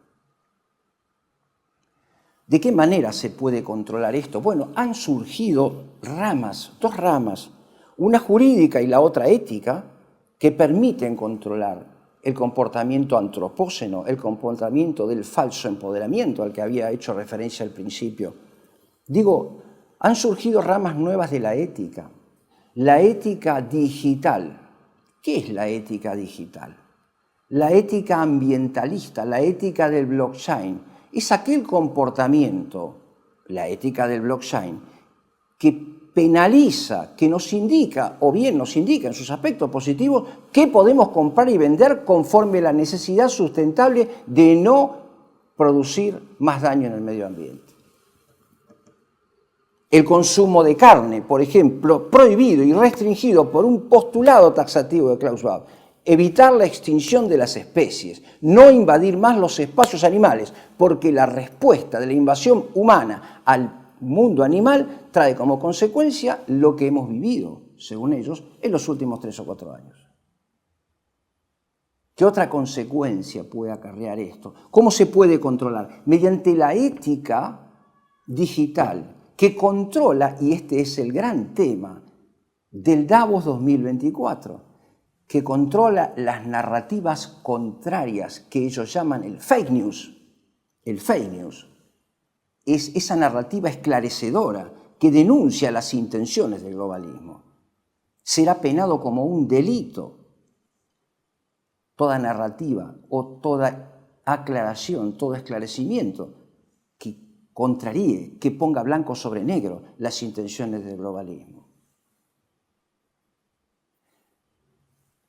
¿De qué manera se puede controlar esto? Bueno, han surgido dos ramas, una jurídica y la otra ética, que permiten controlar el comportamiento antropógeno, el comportamiento del falso empoderamiento al que había hecho referencia al principio. Digo, han surgido ramas nuevas de la ética digital. ¿Qué es la ética digital? La ética ambientalista, la ética del blockchain, es aquel comportamiento, la ética del blockchain, que penaliza, que nos indica, o bien nos indica en sus aspectos positivos, qué podemos comprar y vender conforme a la necesidad sustentable de no producir más daño en el medio ambiente. El consumo de carne, por ejemplo, prohibido y restringido por un postulado taxativo de Klaus Schwab. Evitar la extinción de las especies, no invadir más los espacios animales, porque la respuesta de la invasión humana al mundo animal trae como consecuencia lo que hemos vivido, según ellos, en los últimos 3 o 4 años. ¿Qué otra consecuencia puede acarrear esto? ¿Cómo se puede controlar? Mediante la ética digital que controla, y este es el gran tema del Davos 2024, que controla las narrativas contrarias que ellos llaman el fake news. El fake news es esa narrativa esclarecedora que denuncia las intenciones del globalismo. Será penado como un delito toda narrativa o toda aclaración, todo esclarecimiento que contraríe, que ponga blanco sobre negro las intenciones del globalismo.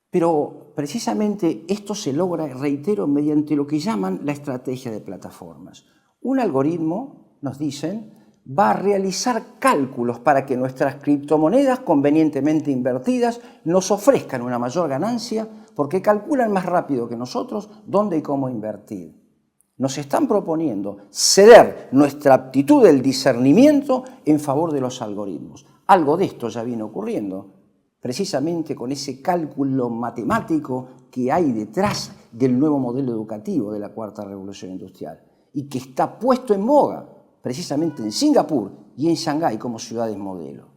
Pero precisamente esto se logra, reitero, mediante lo que llaman la estrategia de plataformas. Un algoritmo, nos dicen, va a realizar cálculos para que nuestras criptomonedas convenientemente invertidas nos ofrezcan una mayor ganancia porque calculan más rápido que nosotros dónde y cómo invertir. Nos están proponiendo ceder nuestra aptitud del discernimiento en favor de los algoritmos. Algo de esto ya viene ocurriendo, precisamente con ese cálculo matemático que hay detrás del nuevo modelo educativo de la Cuarta Revolución Industrial y que está puesto en boga precisamente en Singapur y en Shanghái como ciudades modelo.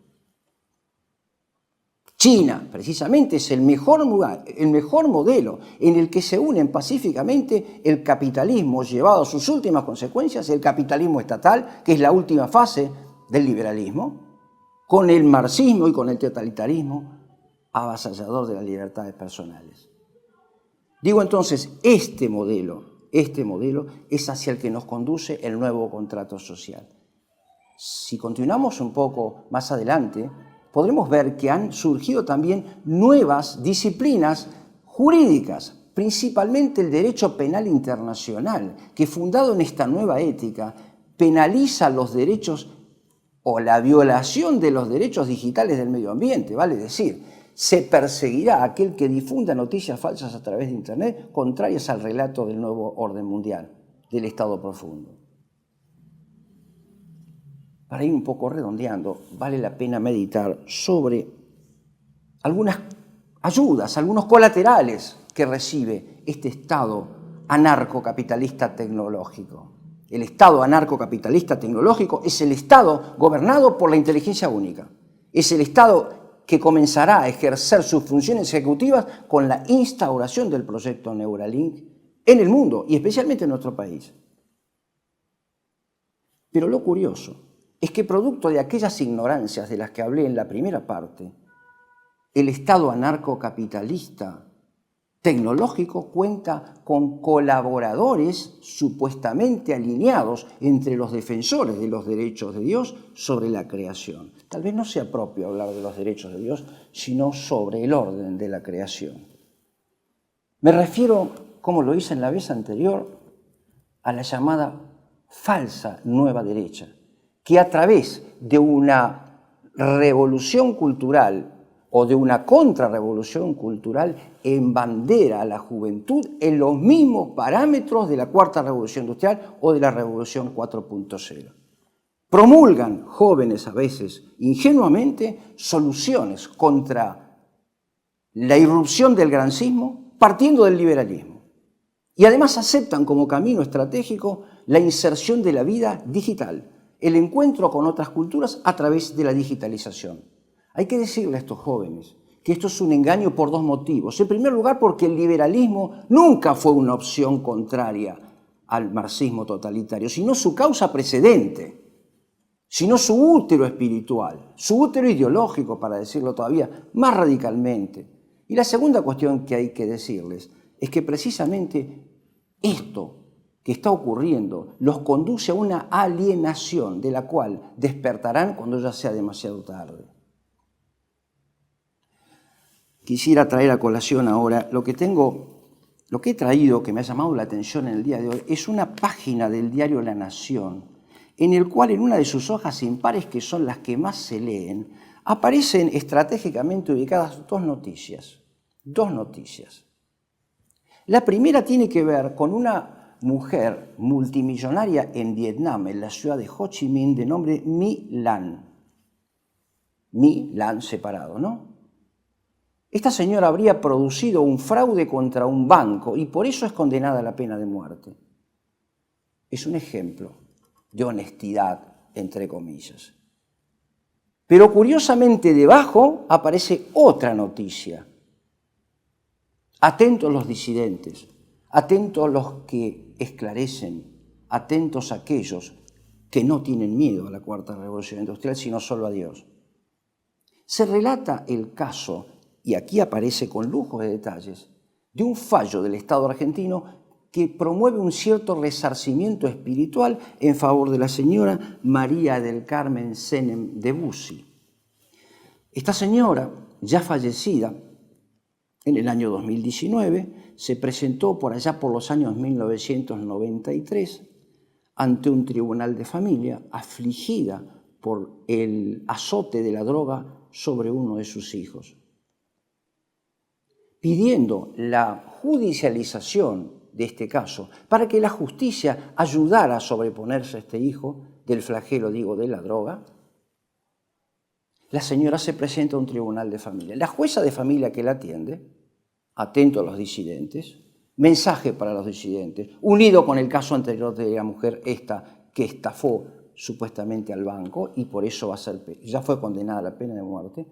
China, precisamente, es el mejor modelo en el que se unen pacíficamente el capitalismo llevado a sus últimas consecuencias, el capitalismo estatal, que es la última fase del liberalismo, con el marxismo y con el totalitarismo avasallador de las libertades personales. Digo entonces, este modelo es hacia el que nos conduce el nuevo contrato social. Si continuamos un poco más adelante, podremos ver que han surgido también nuevas disciplinas jurídicas, principalmente el derecho penal internacional, que fundado en esta nueva ética, penaliza los derechos o la violación de los derechos digitales del medio ambiente, vale decir, se perseguirá a aquel que difunda noticias falsas a través de Internet contrarias al relato del nuevo orden mundial, del Estado profundo. Para ir un poco redondeando, vale la pena meditar sobre algunas ayudas, algunos colaterales que recibe este Estado anarcocapitalista tecnológico. El Estado anarcocapitalista tecnológico es el Estado gobernado por la inteligencia única. Es el Estado que comenzará a ejercer sus funciones ejecutivas con la instauración del proyecto Neuralink en el mundo y especialmente en nuestro país. Pero lo curioso es que producto de aquellas ignorancias de las que hablé en la primera parte, el Estado anarcocapitalista tecnológico cuenta con colaboradores supuestamente alineados entre los defensores de los derechos de Dios sobre la creación. Tal vez no sea propio hablar de los derechos de Dios, sino sobre el orden de la creación. Me refiero, como lo hice en la vez anterior, a la llamada falsa nueva derecha, que a través de una revolución cultural o de una contrarrevolución cultural embandera a la juventud en los mismos parámetros de la cuarta revolución industrial o de la revolución 4.0. Promulgan jóvenes a veces ingenuamente soluciones contra la irrupción del grancismo partiendo del liberalismo. Y además aceptan como camino estratégico la inserción de la vida digital, el encuentro con otras culturas a través de la digitalización. Hay que decirle a estos jóvenes que esto es un engaño por dos motivos. En primer lugar, porque el liberalismo nunca fue una opción contraria al marxismo totalitario, sino su causa precedente, sino su útero espiritual, su útero ideológico, para decirlo todavía más radicalmente. Y la segunda cuestión que hay que decirles es que precisamente esto que está ocurriendo los conduce a una alienación de la cual despertarán cuando ya sea demasiado tarde. Quisiera traer a colación ahora lo que he traído, que me ha llamado la atención en el día de hoy, es una página del diario La Nación, en el cual en una de sus hojas impares, que son las que más se leen, aparecen estratégicamente ubicadas dos noticias. La primera tiene que ver con una mujer multimillonaria en Vietnam, en la ciudad de Ho Chi Minh, de nombre My Lan. My Lan separado, ¿no? Esta señora habría producido un fraude contra un banco y por eso es condenada a la pena de muerte. Es un ejemplo de honestidad, entre comillas. Pero curiosamente debajo aparece otra noticia. Atentos los disidentes, atentos los que esclarecen, atentos aquellos que no tienen miedo a la cuarta revolución industrial, sino solo a Dios. Se relata el caso, y aquí aparece con lujo de detalles, de un fallo del Estado argentino que promueve un cierto resarcimiento espiritual en favor de la señora María del Carmen Senem de Bussi. Esta señora, ya fallecida, en el año 2019, se presentó por allá por los años 1993 ante un tribunal de familia, afligida por el azote de la droga sobre uno de sus hijos, pidiendo la judicialización de este caso para que la justicia ayudara a sobreponerse a este hijo del flagelo, de la droga. La señora se presenta a un tribunal de familia. La jueza de familia que la atiende, atento a los disidentes, mensaje para los disidentes, unido con el caso anterior de la mujer esta que estafó supuestamente al banco y por eso ya fue condenada a la pena de muerte.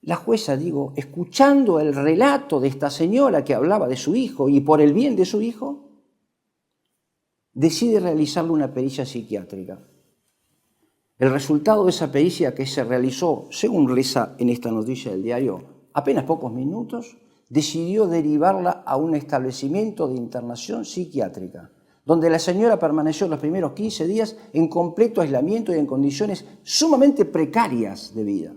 La jueza, escuchando el relato de esta señora que hablaba de su hijo y por el bien de su hijo, decide realizarle una pericia psiquiátrica. El resultado de esa pericia, que se realizó, según reza en esta noticia del diario, apenas pocos minutos, decidió derivarla a un establecimiento de internación psiquiátrica, donde la señora permaneció los primeros 15 días en completo aislamiento y en condiciones sumamente precarias de vida.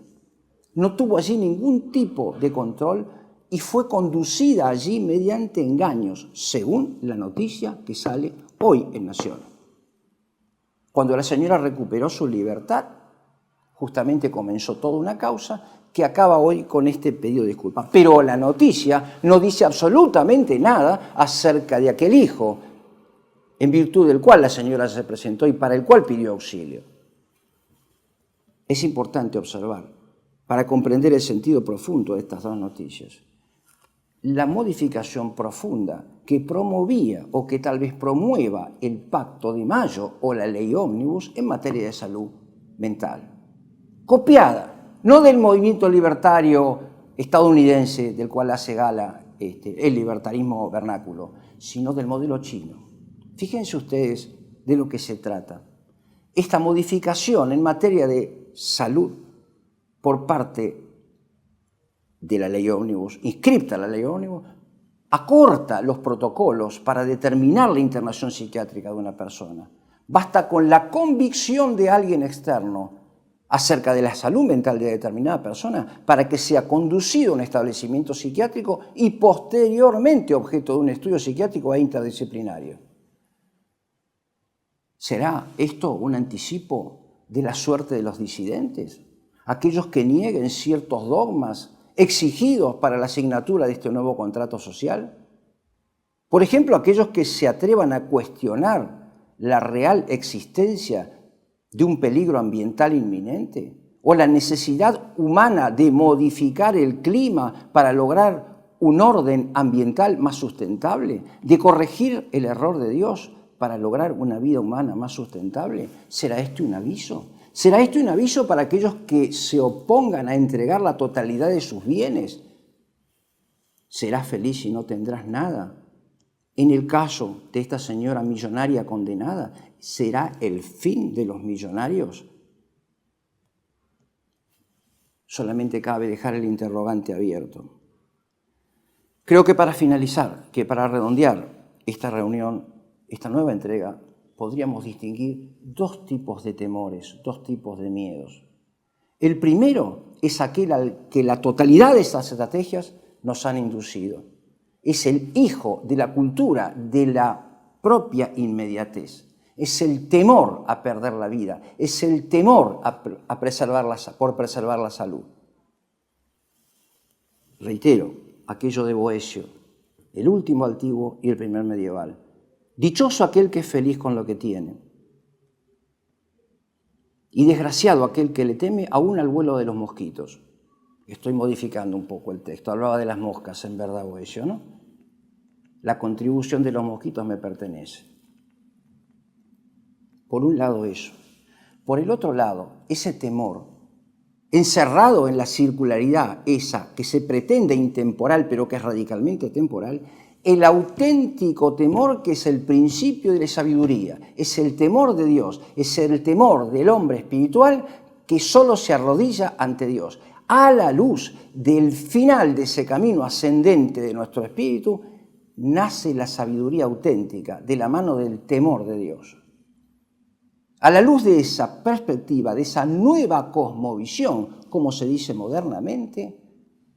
No tuvo allí ningún tipo de control y fue conducida allí mediante engaños, según la noticia que sale hoy en Nación. Cuando la señora recuperó su libertad, justamente comenzó toda una causa que acaba hoy con este pedido de disculpas. Pero la noticia no dice absolutamente nada acerca de aquel hijo, en virtud del cual la señora se presentó y para el cual pidió auxilio. Es importante observar, para comprender el sentido profundo de estas dos noticias, la modificación profunda que promovía o que tal vez promueva el Pacto de Mayo o la Ley Ómnibus en materia de salud mental. Copiada, no del movimiento libertario estadounidense del cual hace gala el libertarismo vernáculo, sino del modelo chino. Fíjense ustedes de lo que se trata. Esta modificación en materia de salud por parte de la Ley Ómnibus, inscripta la Ley Ómnibus, acorta los protocolos para determinar la internación psiquiátrica de una persona. Basta con la convicción de alguien externo acerca de la salud mental de determinada persona para que sea conducido a un establecimiento psiquiátrico y posteriormente objeto de un estudio psiquiátrico e interdisciplinario. ¿Será esto un anticipo de la suerte de los disidentes? Aquellos que nieguen ciertos dogmas exigidos para la asignatura de este nuevo contrato social. Por ejemplo, aquellos que se atrevan a cuestionar la real existencia de un peligro ambiental inminente o la necesidad humana de modificar el clima para lograr un orden ambiental más sustentable, de corregir el error de Dios para lograr una vida humana más sustentable. ¿Será este un aviso? ¿Será este un aviso para aquellos que se opongan a entregar la totalidad de sus bienes? Serás feliz y no tendrás nada. En el caso de esta señora millonaria condenada, ¿será el fin de los millonarios? Solamente cabe dejar el interrogante abierto. Creo que para finalizar, que para redondear esta reunión, esta nueva entrega, podríamos distinguir dos tipos de temores, dos tipos de miedos. El primero es aquel al que la totalidad de estas estrategias nos han inducido. Es el hijo de la cultura de la propia inmediatez. Es el temor a perder la vida, es el temor por preservar la salud. Reitero, aquello de Boecio, el último antiguo y el primer medieval. Dichoso aquel que es feliz con lo que tiene, y desgraciado aquel que le teme aún al vuelo de los mosquitos. Estoy modificando un poco el texto, hablaba de las moscas en verdad Boecio, ¿no? La contribución de los mosquitos me pertenece. Por un lado eso. Por el otro lado, ese temor, encerrado en la circularidad esa que se pretende intemporal pero que es radicalmente temporal, el auténtico temor que es el principio de la sabiduría, es el temor de Dios, es el temor del hombre espiritual que solo se arrodilla ante Dios. A la luz del final de ese camino ascendente de nuestro espíritu, nace la sabiduría auténtica de la mano del temor de Dios. A la luz de esa perspectiva, de esa nueva cosmovisión, como se dice modernamente,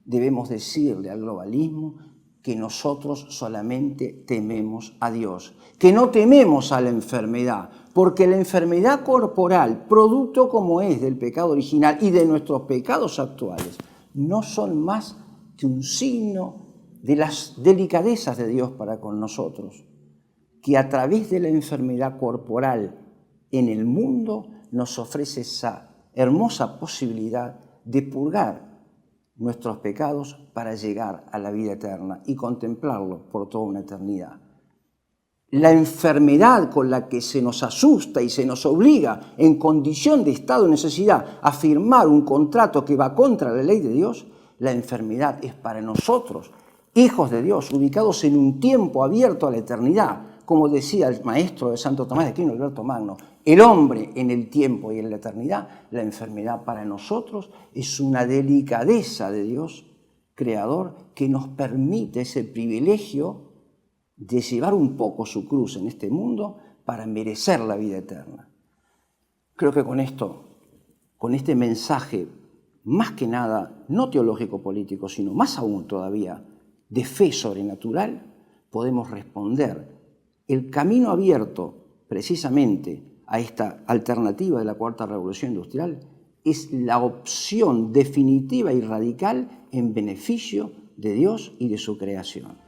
debemos decirle al globalismo que nosotros solamente tememos a Dios, que no tememos a la enfermedad, porque la enfermedad corporal, producto como es del pecado original y de nuestros pecados actuales, no son más que un signo de las delicadezas de Dios para con nosotros, que a través de la enfermedad corporal en el mundo nos ofrece esa hermosa posibilidad de purgar nuestros pecados para llegar a la vida eterna y contemplarlo por toda una eternidad. La enfermedad con la que se nos asusta y se nos obliga en condición de estado de necesidad a firmar un contrato que va contra la ley de Dios, la enfermedad es para nosotros, hijos de Dios, ubicados en un tiempo abierto a la eternidad, como decía el maestro de Santo Tomás de Aquino, Alberto Magno, el hombre en el tiempo y en la eternidad, la enfermedad para nosotros es una delicadeza de Dios, creador, que nos permite ese privilegio de llevar un poco su cruz en este mundo para merecer la vida eterna. Creo que con esto, con este mensaje, más que nada, no teológico-político, sino más aún todavía, de fe sobrenatural, podemos responder el camino abierto precisamente a esta alternativa de la Cuarta Revolución Industrial es la opción definitiva y radical en beneficio de Dios y de su creación.